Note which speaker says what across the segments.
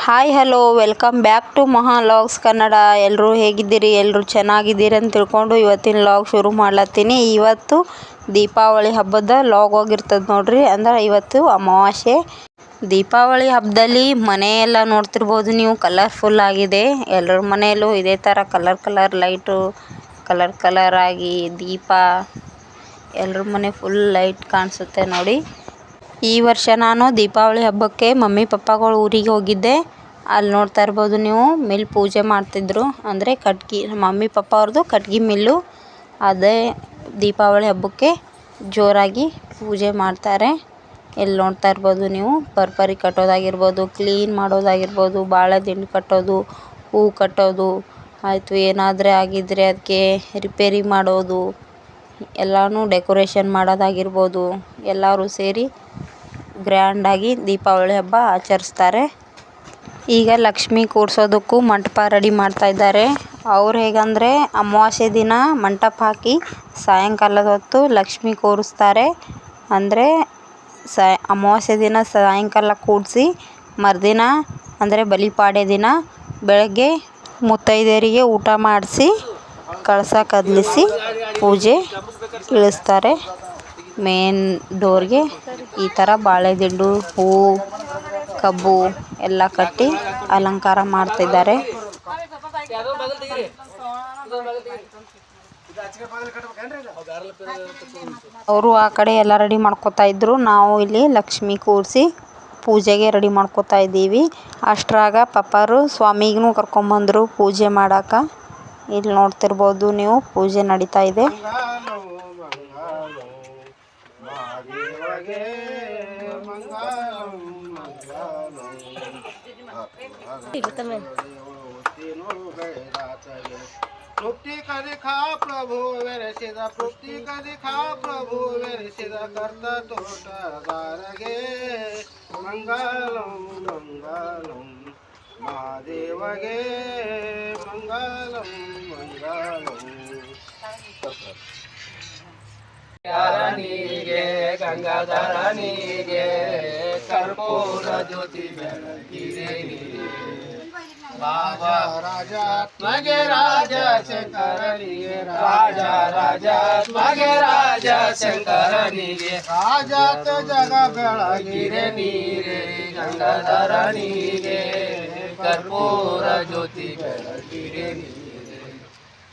Speaker 1: Hi hello welcome back to Maha logs Kannada. ಎಲ್ಲರೂ ಹೇಗಿದ್ದೀರಿ? ಎಲ್ಲರೂ ಚೆನ್ನಾಗಿದ್ದೀರಿ ಅಂತ ತಿಳ್ಕೊಂಡು ಇವತ್ತಿನ ಲಾಗ್ ಶುರು ಮಾಡ್ಲತ್ತೀನಿ. ಇವತ್ತು ದೀಪಾವಳಿ ಹಬ್ಬದ ಲಾಗ್ ಹೋಗಿರ್ತದೆ ನೋಡ್ರಿ. ಅಂದ್ರೆ ಇವತ್ತು ಅಮಾವಾಸ್ಯೆ. ದೀಪಾವಳಿ ಹಬ್ಬದಲ್ಲಿ ಮನೆಯೆಲ್ಲ ನೋಡ್ತಿರ್ಬೋದು ನೀವು, ಕಲರ್ಫುಲ್ ಆಗಿದೆ. ಎಲ್ಲರ ಮನೆಯಲ್ಲೂ ಇದೇ ಥರ ಕಲರ್ ಲೈಟು ಕಲರ್ ಆಗಿ ದೀಪ, ಎಲ್ಲರ ಮನೆ ಫುಲ್ ಲೈಟ್ ಕಾಣಿಸುತ್ತೆ ನೋಡಿ. ಈ ವರ್ಷ ನಾನು ದೀಪಾವಳಿ ಹಬ್ಬಕ್ಕೆ ಮಮ್ಮಿ ಪಪ್ಪಾಗಳು ಊರಿಗೆ ಹೋಗಿದ್ದೆ. ಅಲ್ಲಿ ನೋಡ್ತಾ ಇರ್ಬೋದು ನೀವು, ಮಿಲ್ ಪೂಜೆ ಮಾಡ್ತಿದ್ರು. ಅಂದರೆ ಕಟ್ಗೆ, ಮಮ್ಮಿ ಪಪ್ಪ ಅವ್ರದ್ದು ಕಟ್ಗೆ ಮಿಲ್ಲು. ಅದೇ ದೀಪಾವಳಿ ಹಬ್ಬಕ್ಕೆ ಜೋರಾಗಿ ಪೂಜೆ ಮಾಡ್ತಾರೆ. ಇಲ್ಲಿ ನೋಡ್ತಾ ಇರ್ಬೋದು ನೀವು, ಪರ್ಪರಿ ಕಟ್ಟೋದಾಗಿರ್ಬೋದು, ಕ್ಲೀನ್ ಮಾಡೋದಾಗಿರ್ಬೋದು, ಬಾಳೆ ದಿಂಡು ಕಟ್ಟೋದು, ಹೂ ಕಟ್ಟೋದು ಆಯಿತು, ಏನಾದರೆ ಆಗಿದ್ದರೆ ಅದಕ್ಕೆ ರಿಪೇರಿ ಮಾಡೋದು, ಎಲ್ಲನೂ ಡೆಕೋರೇಷನ್ ಮಾಡೋದಾಗಿರ್ಬೋದು, ಎಲ್ಲರೂ ಸೇರಿ ಗ್ರ್ಯಾಂಡಾಗಿ ದೀಪಾವಳಿ ಹಬ್ಬ ಆಚರಿಸ್ತಾರೆ. ಈಗ ಲಕ್ಷ್ಮಿ ಕೂರಿಸೋದಕ್ಕೂ ಮಂಟಪ ರೆಡಿ ಮಾಡ್ತಾ ಇದ್ದಾರೆ. ಅವ್ರು ಹೇಗಂದರೆ ಅಮಾವಾಸ್ಯೆ ದಿನ ಮಂಟಪ ಹಾಕಿ ಸಾಯಂಕಾಲದ ಹೊತ್ತು ಲಕ್ಷ್ಮಿ ಕೂರಿಸ್ತಾರೆ. ಅಂದರೆ ಅಮಾವಾಸ್ಯೆ ದಿನ ಸಾಯಂಕಾಲ ಕೂಡಿಸಿ ಮರುದಿನ ಅಂದರೆ ಬಲಿಪಾಡ್ಯ ದಿನ ಬೆಳಗ್ಗೆ ಮುತ್ತೈದೆಯರಿಗೆ ಊಟ ಮಾಡಿಸಿ ಕಳಸ ಕದಲಿಸಿ ಪೂಜೆ ಇಳಿಸ್ತಾರೆ. ಮೇನ್ ಡೋರ್ಗೆ ಈ ಥರ ಬಾಳೆ ದಿಂಡು, ಹೂವು, ಕಬ್ಬು ಎಲ್ಲ ಕಟ್ಟಿ ಅಲಂಕಾರ ಮಾಡ್ತಿದ್ದಾರೆ. ಅವರು ಆ ಕಡೆ ಎಲ್ಲ ರೆಡಿ ಮಾಡ್ಕೋತಾ ಇದ್ರು. ನಾವು ಇಲ್ಲಿ ಲಕ್ಷ್ಮಿ ಕೂರಿಸಿ ಪೂಜೆಗೆ ರೆಡಿ ಮಾಡ್ಕೋತಾ ಇದ್ದೀವಿ. ಅಷ್ಟರಾಗ ಪಪ್ಪರು ಸ್ವಾಮಿಗೂ ಕರ್ಕೊಂಬಂದರು ಪೂಜೆ ಮಾಡೋಕೆ. ಇಲ್ಲಿ ನೋಡ್ತಿರ್ಬೋದು ನೀವು, ಪೂಜೆ ನಡೀತಾ ಇದೆ.
Speaker 2: तृप्ति का दिखा प्रभु वेरसिदा, तृप्ति का दिखा प्रभु वेरसिदा, करता तोटा गारगे मंगलम मंगलम महादेवगे मंगलम मंगलम. ಯಾರನಿಗೆ ಗಂಗಾಧರನಿಗೆ ಕರ್ಪೂರ ಜ್ಯೋತಿ ಬೆಳಗಿರೆ ರಾಜ ರಾಜಾತ್ಮಗೆ ರಾಜ ಶಂಕರನಿಗೆ ರಾಜ ರಾಜಾತ್ಮಗೆ ರಾಜ ಶಂಕರನಿಗೆ ರಾಜಾತ ಜಗ ಬೆಳಗಿರೆ ನೀರೇ ಗಂಗಾಧರನಿಗೆ ಕರ್ಪೂರ ಜ್ಯೋತಿ ಬೆಳಗಿರೆ ನೀರೇ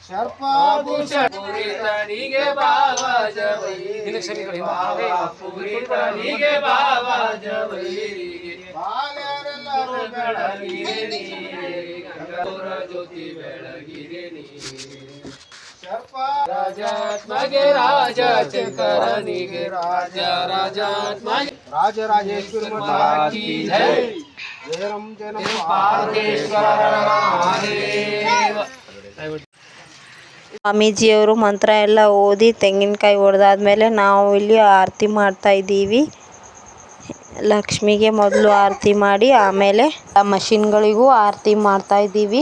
Speaker 2: ಸರ್ಪಾಭೂಷಣಿಗೆ ಬಾವ ಜವೈರಿಗೆ ಪೂರಿತನಿಗೆ ಬಾವ ಜವೈರಿಗೆ ಬಾಲ್ಯರೆಲ್ಲರೂ ಬೆಳಗಿರೆ ನೀರೇ ಗಂಗಾಧರ ಜ್ಯೋತಿ ಬೆಳಗಿರೆ ನೀರೇ. ಸರ್ಪ ರಾಜಾತ್ಮಗೆ ರಾಜ ಶಂಕರನಿಗೆ ರಾಜ ರಾಜಾತ್ಮಗೆ ರಾಜರಾಜೇಶ್ವರಿ ಮಠ ಕಿ ಜೈ. ಜಯಂ ಜಯಂ ಪಾರ್ವತೇಶ್ವರ ಮಹಾದೇವ.
Speaker 1: ಸ್ವಾಮೀಜಿಯವರು ಮಂತ್ರ ಎಲ್ಲ ಓದಿ ತೆಂಗಿನಕಾಯಿ ಹೊಡೆದಾದ್ಮೇಲೆ ನಾವು ಇಲ್ಲಿ ಆರತಿ ಮಾಡ್ತಾ ಇದ್ದೀವಿ. ಲಕ್ಷ್ಮಿಗೆ ಮೊದಲು ಆರತಿ ಮಾಡಿ ಆಮೇಲೆ ಮಷಿನ್ಗಳಿಗೂ ಆರತಿ ಮಾಡ್ತಾ ಇದ್ದೀವಿ.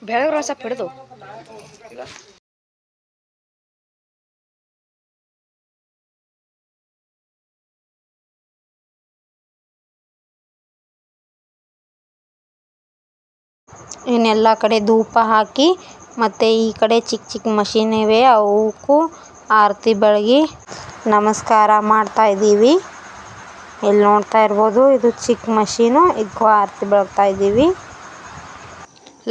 Speaker 1: ಬೆಳಗ್ಗೆ ರಸ ಹಿಡಿದು ಇನ್ನೆಲ್ಲ ಕಡೆ ಧೂಪ ಹಾಕಿ ಮತ್ತು ಈ ಕಡೆ ಚಿಕ್ಕ ಮಷೀನ್ ಇವೆ, ಅವಕ್ಕೂ ಆರತಿ ಬೆಳಗಿ ನಮಸ್ಕಾರ ಮಾಡ್ತಾ ಇದ್ದೀವಿ. ಇಲ್ಲಿ ನೋಡ್ತಾ ಇರ್ಬೋದು, ಇದು ಚಿಕ್ಕ ಮಷೀನು, ಇದಕ್ಕೂ ಆರತಿ ಬೆಳಗ್ತಾ ಇದ್ದೀವಿ.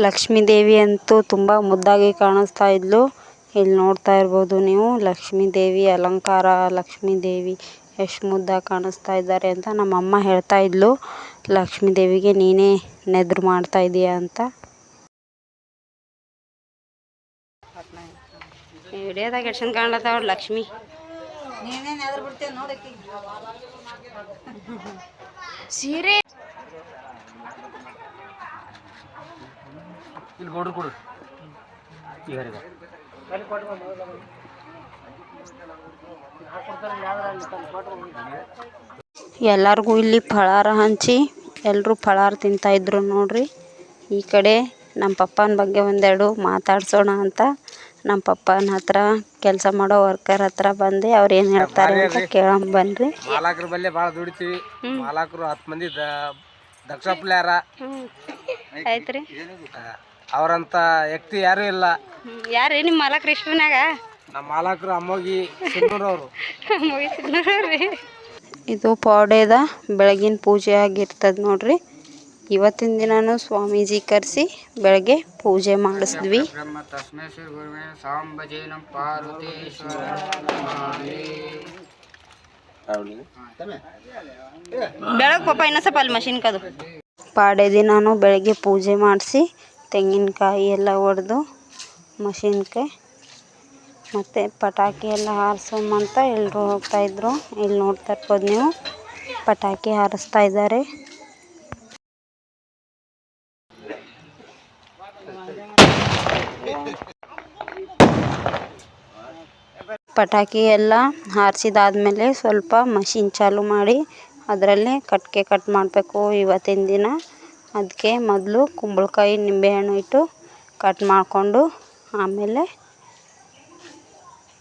Speaker 1: ಲಕ್ಷ್ಮೀ ದೇವಿ ಅಂತೂ ತುಂಬ ಮುದ್ದಾಗಿ ಕಾಣಿಸ್ತಾ ಇದ್ಲು. ಇಲ್ಲಿ ನೋಡ್ತಾ ಇರ್ಬೋದು ನೀವು, ಲಕ್ಷ್ಮೀ ದೇವಿ ಅಲಂಕಾರ, ಲಕ್ಷ್ಮೀ ದೇವಿ ಎಷ್ಟು ಮುದ್ದಾಗಿ ಕಾಣಿಸ್ತಾ ಇದ್ದಾರೆ ಅಂತ ನಮ್ಮಮ್ಮ ಹೇಳ್ತಾ ಇದ್ಲು. ಲಕ್ಷ್ಮೀ ದೇವಿಗೆ ನೀನೇ ನೆದ್ರು ಮಾಡ್ತಾ ಇದೀಯಾ ಅಂತ. ವಿಡಿಯೋದಾಗ ಎಷ್ಟು ಚಂದ ಕಾಣ್ಲತ್ತಾವ ಲಕ್ಷ್ಮಿ. ಸೀರೆ ಎಲ್ಲರಿಗೂ ಇಲ್ಲಿ ಫಳಾರ ಹಂಚಿ ಎಲ್ಲರೂ ಫಳಾರ ತಿಂತಾಯಿದ್ರು ನೋಡ್ರಿ. ಈ ಕಡೆ ನಮ್ಮ ಪಪ್ಪನ ಬಗ್ಗೆ ಒಂದೆರಡು ಮಾತಾಡ್ಸೋಣ ಅಂತ ನಮ್ಮ ಪಪ್ಪನ ಹತ್ರ ಕೆಲಸ ಮಾಡೋ ವರ್ಕರ್ ಹತ್ರ ಬಂದು ಅವ್ರು ಏನು ಹೇಳ್ತಾರೆ ಅಂತ ಕೇಳೋಣ ಬನ್ರಿ.
Speaker 2: ಮಾಲಕರ ಬಲ್ಲೆ ಭಾಳ ದುಡಿತೀವಿ. ಮಾಲಕರು 10 ಮಂದಿ ದಕ್ಷ ಪ್ಲೇಯರ
Speaker 1: ಆಯ್ತ್ರಿ.
Speaker 2: ಅವರಂತ ವ್ಯಕ್ತಿ ಯಾರೂ ಇಲ್ಲ.
Speaker 1: ಯಾರು ನಿಮ್ಮ ಮಾಲಕ್ರು ಇಷ್ಟನಾಗ?
Speaker 2: ನಮ್ಮ ಮಾಲಕರು ಅಮ್ಮೋಗಿ ಸಿನ್ನೂರವರು.
Speaker 1: ಇದು ಪೌಡೆದ ಬೆಳಗಿನ ಪೂಜೆ ಆಗಿರ್ತದೆ ನೋಡ್ರಿ. ಇವತ್ತಿನ ದಿನಾನು ಸ್ವಾಮೀಜಿ ಕರೆಸಿ ಬೆಳಗ್ಗೆ ಪೂಜೆ ಮಾಡಿಸಿದ್ವಿ. ಬೆಳಗ್ಗೆ ಪಾಪ ಇನ್ನೂ ಸ್ವಲ್ಪ ಅಲ್ಲಿ ಮಷಿನ್ ಕದು ಪಾಡೆ ದಿನಾನು ಬೆಳಗ್ಗೆ ಪೂಜೆ ಮಾಡಿಸಿ ತೆಂಗಿನಕಾಯಿ ಎಲ್ಲ ಒಡೆದು ಮಷಿನ್ಗೆ ಮತ್ತು ಪಟಾಕಿ ಎಲ್ಲ ಹಾರಿಸೋಮಂತ ಎಲ್ಲರೂ ಹೋಗ್ತಾಯಿದ್ರು. ಇಲ್ಲಿ ನೋಡ್ತಾ ಇರ್ಬೋದು ನೀವು, ಪಟಾಕಿ ಹಾರಿಸ್ತಾ ಇದ್ದಾರೆ. ಪಟಾಕಿ ಎಲ್ಲ ಹಾರಿಸಿದಾದ್ಮೇಲೆ ಸ್ವಲ್ಪ ಮಷಿನ್ ಚಾಲು ಮಾಡಿ ಅದರಲ್ಲೇ ಕಟ್ಗೆ ಕಟ್ ಮಾಡಬೇಕು ಇವತ್ತಿನ ದಿನ. ಅದಕ್ಕೆ ಮೊದಲು ಕುಂಬಳಕಾಯಿ ನಿಂಬೆಹಣ್ಣು ಇಟ್ಟು ಕಟ್ ಮಾಡಿಕೊಂಡು ಆಮೇಲೆ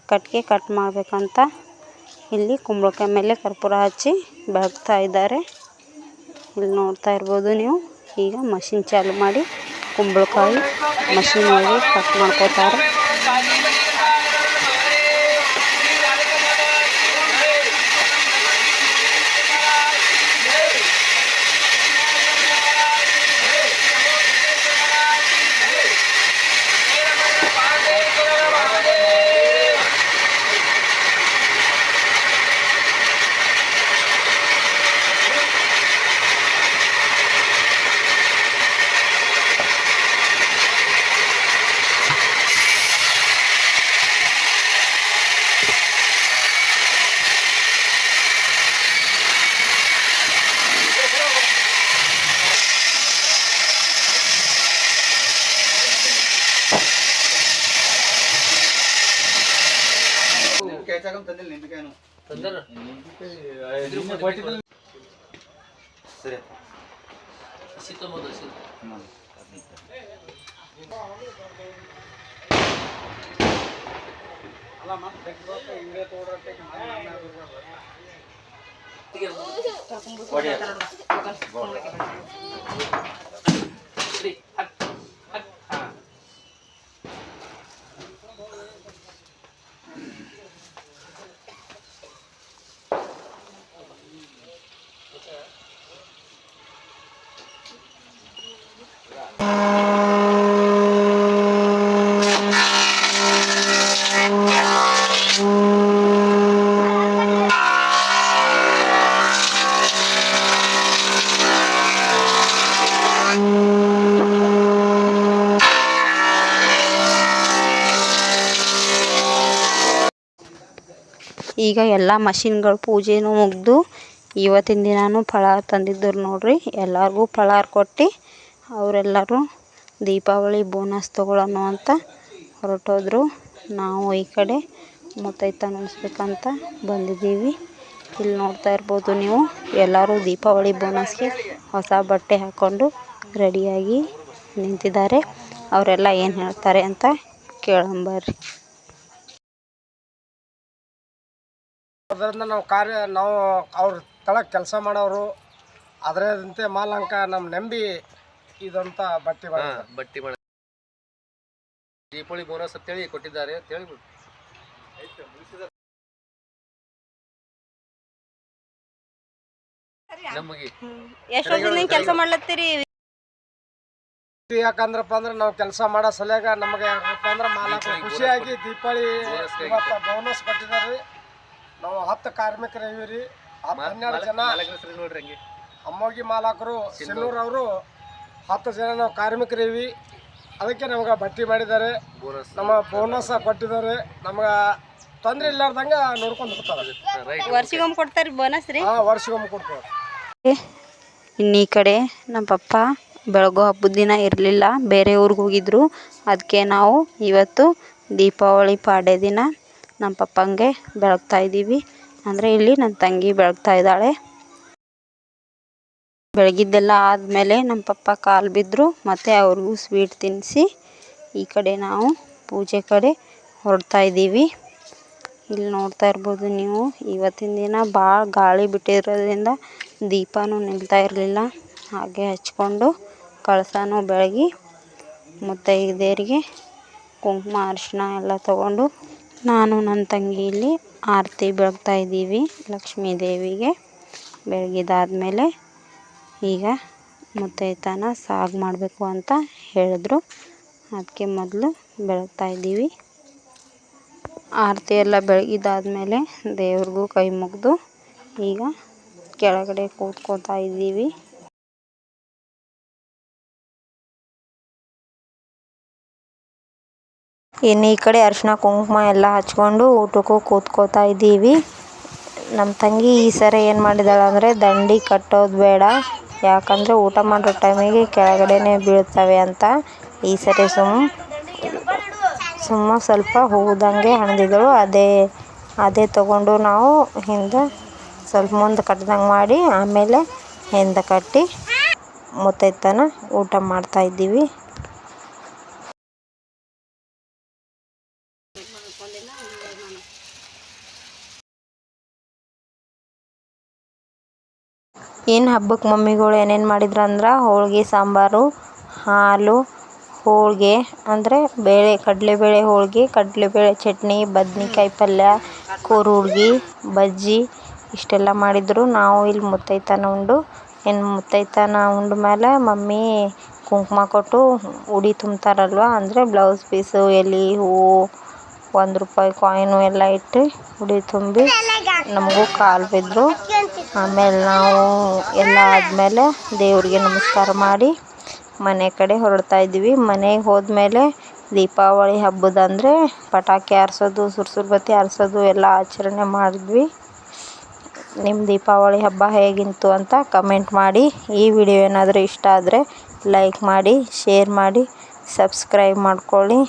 Speaker 1: ಕಟ್ಗೆ ಕಟ್ ಮಾಡಬೇಕಂತ ಇಲ್ಲಿ ಕುಂಬಳಕಾಯಿ ಮೇಲೆ ಕರ್ಪೂರ ಹಚ್ಚಿ ಬೆಳಗ್ತಾ ಇದ್ದಾರೆ. ಇಲ್ಲಿ ನೋಡ್ತಾ ಇರ್ಬೋದು ನೀವು. ಈಗ ಮಷಿನ್ ಚಾಲು ಮಾಡಿ ಕುಂಬಳಕಾಯಿ ಮಷಿನ್ ಒಳಗೆ ಕಟ್ ಮಾಡ್ಕೋತಾರೆ. ಈಗ ಎಲ್ಲ ಮಷಿನ್ಗಳು ಪೂಜೆನೂ ಮುಗಿದು ಇವತ್ತಿನ ದಿನಾನು ಫಳಾರ್ ತಂದಿದ್ದರು ನೋಡ್ರಿ. ಎಲ್ಲರಿಗೂ ಫಳಾರ್ ಕೊಟ್ಟು ಅವರೆಲ್ಲರೂ ದೀಪಾವಳಿ ಬೋನಸ್ ತೊಗೊಳ್ಳೋಣ ಅಂತ ಹೊರಟೋದ್ರು. ನಾವು ಈ ಕಡೆ ಮುತ್ತೈತ ನೆನೆಸ್ಬೇಕಂತ ಬಂದಿದ್ದೀವಿ. ಇಲ್ಲಿ ನೋಡ್ತಾ ಇರ್ಬೋದು ನೀವು, ಎಲ್ಲರೂ ದೀಪಾವಳಿ ಬೋನಸ್ಗೆ ಹೊಸ ಬಟ್ಟೆ ಹಾಕ್ಕೊಂಡು ರೆಡಿಯಾಗಿ ನಿಂತಿದ್ದಾರೆ. ಅವರೆಲ್ಲ ಏನು ಹೇಳ್ತಾರೆ ಅಂತ ಕೇಳಂಬರ್ರಿ.
Speaker 2: ಅದರಿಂದ ನಾವು ಅವ್ರ ತಳಗೆ ಕೆಲಸ ಮಾಡೋರು ಅದರಂತೆ ಮಾಲಂಕ ನಮ್ಮ ನಂಬಿ ಇದಂತ ಬಟ್ಟೆ ಮಾಡಿ ದೀಪಾವಳಿ ಬೋನಸ್ ಅಂತೇಳಿ ಕೊಟ್ಟಿದ್ದಾರೆ ಅಂತ ಹೇಳಿ ನಮಗೆ.
Speaker 1: ಎಷ್ಟು ವರ್ಷದಿಂದ ಕೆಲಸ ಮಾಡ್ಲತ್ತೀರಿ?
Speaker 2: ಯಾಕಂದ್ರಪ್ಪ ಅಂದ್ರೆ ನಾವು ಕೆಲಸ ಮಾಡೋ ಸಲುವಾಗ ನಮಗೆ ಯಾಕಪ್ಪ ಅಂದ್ರೆ ಮಾಲಕ ಖುಷಿಯಾಗಿ ದೀಪಾವಳಿ ಬೋನಸ್ ಕೊಟ್ಟಿದ್ದಾರೆ. ನಾವು 10 ಕಾರ್ಮಿಕರು ಇವ್ರಿ, 12 ಜನ ನೋಡ್ರಿ ಅಮ್ಮೋಗಿ ಮಾಲಕರು ಸಿನ್ನೂರವರು 10 ಜನ ನಾವು ಕಾರ್ಮಿಕರು ಇವಿ. ಅದಕ್ಕೆ ನಮ್ಗೆ ಬಟ್ಟೆ ಮಾಡಿದ್ದಾರೆ, ನಮ್ಮ ಬೋನಸ್ ಕೊಟ್ಟಿದ್ದಾರೆ. ನಮ್ಗೆ ತೊಂದರೆ ಇಲ್ಲಾರ್ದಂಗೆ ನೋಡ್ಕೊಂಡು ಹೋಗ್ತಾರೆ.
Speaker 1: ವರ್ಷಿಗೊಮ್ಮೆ ಕೊಡ್ತಾರೆ ಬೋನಸ್ ರೀ?
Speaker 2: ಹಾಂ, ವರ್ಷಿಗೊಮ್ಮೆ ಕೊಡ್ತಾರೆ.
Speaker 1: ಇನ್ನು ಈ ಕಡೆ ನಮ್ಮ ಪಪ್ಪ ಬೆಳಗೋ ಹಬ್ಬದ ದಿನ ಇರಲಿಲ್ಲ, ಬೇರೆ ಊರಿಗೆ ಹೋಗಿದ್ರು. ಅದಕ್ಕೆ ನಾವು ಇವತ್ತು ದೀಪಾವಳಿ ಪಾಡ್ಯ ದಿನ ನಮ್ಮ ಪಪ್ಪಂಗೆ ಬೆಳಗ್ತಾ ಇದ್ದೀವಿ. ಅಂದರೆ ಇಲ್ಲಿ ನನ್ನ ತಂಗಿ ಬೆಳಗ್ತಾ ಇದ್ದಾಳೆ. ಬೆಳಗಿದ್ದೆಲ್ಲ ಆದಮೇಲೆ ನಮ್ಮ ಪಪ್ಪ ಕಾಲು ಬಿದ್ದರು, ಮತ್ತು ಅವ್ರಿಗೂ ಸ್ವೀಟ್ ತಿನ್ನಿಸಿ ಈ ಕಡೆ ನಾವು ಪೂಜೆ ಕಡೆ ಹೊರಡ್ತಾ ಇದ್ದೀವಿ. ಇಲ್ಲಿ ನೋಡ್ತಾ ಇರ್ಬೋದು ನೀವು, ಇವತ್ತಿನ ದಿನ ಭಾಳ ಗಾಳಿ ಬಿಟ್ಟಿರೋದ್ರಿಂದ ದೀಪನೂ ನಿಲ್ತಾ ಇರಲಿಲ್ಲ. ಹಾಗೆ ಹಚ್ಕೊಂಡು ಕಳಸನೂ ಬೆಳಗಿ ಮುತ್ತೈದೆಯರಿಗೆ ಕುಂಕುಮ ಅರಿಶಿನ ಎಲ್ಲ ತಗೊಂಡು ನಾನು ನನ್ನ ತಂಗಿ ಇಲ್ಲಿ ಆರತಿ ಬೆಳಗ್ತಾ ಇದ್ದೀವಿ ಲಕ್ಷ್ಮೀ ದೇವಿಗೆ. ಬೆಳಗಿದಾದ್ಮೇಲೆ ಈಗ ಮುತ್ತೈದೆತನ ಸಾಗು ಮಾಡಬೇಕು ಅಂತ ಹೇಳಿದ್ರು, ಅದಕ್ಕೆ ಮೊದಲು ಬೆಳಗ್ತಾ ಇದ್ದೀವಿ. ಆರತಿ ಎಲ್ಲ ಬೆಳಗಿದಾದ್ಮೇಲೆ ದೇವ್ರಿಗೂ ಕೈ ಮುಗಿದು ಈಗ ಕೆಳಗಡೆ ಕೂತ್ಕೋತಾ ಇದ್ದೀವಿ. ಇನ್ನು ಈ ಕಡೆ ಅರಿಶಿನ ಕುಂಕುಮ ಎಲ್ಲ ಹಚ್ಕೊಂಡು ಊಟಕ್ಕೂ ಕೂತ್ಕೋತಾ ಇದ್ದೀವಿ. ನಮ್ಮ ತಂಗಿ ಈ ಸರಿ ಏನು ಮಾಡಿದಾಳೆ ಅಂದರೆ ದಂಡಿ ಕಟ್ಟೋದು ಬೇಡ, ಯಾಕಂದರೆ ಊಟ ಮಾಡೋ ಟೈಮಿಗೆ ಕೆಳಗಡೆನೇ ಬೀಳ್ತವೆ ಅಂತ ಈ ಸರಿ ಸುಮ್ಮ ಸ್ವಲ್ಪ ಹೂದಂಗೆ ಹಣಿದಿದ್ದಳು. ಅದೇ ತಗೊಂಡು ನಾವು ಹಿಂದೆ ಸ್ವಲ್ಪ ಮುಂದೆ ಕಟ್ಟಿದಂಗೆ ಮಾಡಿ ಆಮೇಲೆ ಹಿಂದೆ ಕಟ್ಟಿ ಮುತ್ತೈದೆತನ ಊಟ ಮಾಡ್ತಾ ಇದ್ದೀವಿ. ಇನ್ನು ಹಬ್ಬಕ್ಕೆ ಮಮ್ಮಿಗಳು ಏನೇನು ಮಾಡಿದ್ರು ಅಂದ್ರೆ ಹೋಳಿಗೆ ಸಾಂಬಾರು, ಹಾಲು, ಹೋಳಿಗೆ ಅಂದರೆ ಬೇಳೆ ಕಡಲೆಬೇಳೆ ಹೋಳಿಗೆ, ಕಡಲೆಬೇಳೆ ಚಟ್ನಿ, ಬದ್ನಿಕಾಯಿ ಪಲ್ಯ, ಕೂರುಳ್ಗಿ, ಬಜ್ಜಿ ಇಷ್ಟೆಲ್ಲ ಮಾಡಿದರು. ನಾವು ಇಲ್ಲಿ ಮುತ್ತೈದೆತನ ಉಂಡು, ಇನ್ನು ಮುತ್ತೈದೆತನ ಉಂಡ ಮೇಲೆ ಮಮ್ಮಿ ಕುಂಕುಮ ಕೊಟ್ಟು ಉಡಿ ತುಂಬ್ತಾರಲ್ವ, ಅಂದರೆ ಬ್ಲೌಸ್ ಪೀಸು, ಎಲೆ, ಹೂವು, ₹1 ಕಾಯಿನು ಎಲ್ಲ ಇಟ್ಟು ಉಡಿ ತುಂಬಿ ನಮಗೂ ಕಾಲು ಬಿದ್ದರು. ಆಮೇಲೆ ನಾವು ಎಲ್ಲ ಆದಮೇಲೆ ದೇವರಿಗೆ ನಮಸ್ಕಾರ ಮಾಡಿ ಮನೆ ಕಡೆ ಹೊರಡ್ತಾ ಇದ್ದೀವಿ. ಮನೆಗೆ ಹೋದ್ಮೇಲೆ ದೀಪಾವಳಿ ಹಬ್ಬದಂದರೆ ಪಟಾಕಿ ಹಾರಿಸೋದು, ಸುರುಸುರು ಬತ್ತಿ ಹಾರಿಸೋದು ಎಲ್ಲ ಆಚರಣೆ ಮಾಡಿದ್ವಿ. ನಿಮ್ಮ ದೀಪಾವಳಿ ಹಬ್ಬ ಹೇಗಿತ್ತು ಅಂತ ಕಮೆಂಟ್ ಮಾಡಿ. ಈ ವಿಡಿಯೋ ಏನಾದರೂ ಇಷ್ಟ ಆದರೆ ಲೈಕ್ ಮಾಡಿ, ಶೇರ್ ಮಾಡಿ, ಸಬ್ಸ್ಕ್ರೈಬ್ ಮಾಡ್ಕೊಳ್ಳಿ.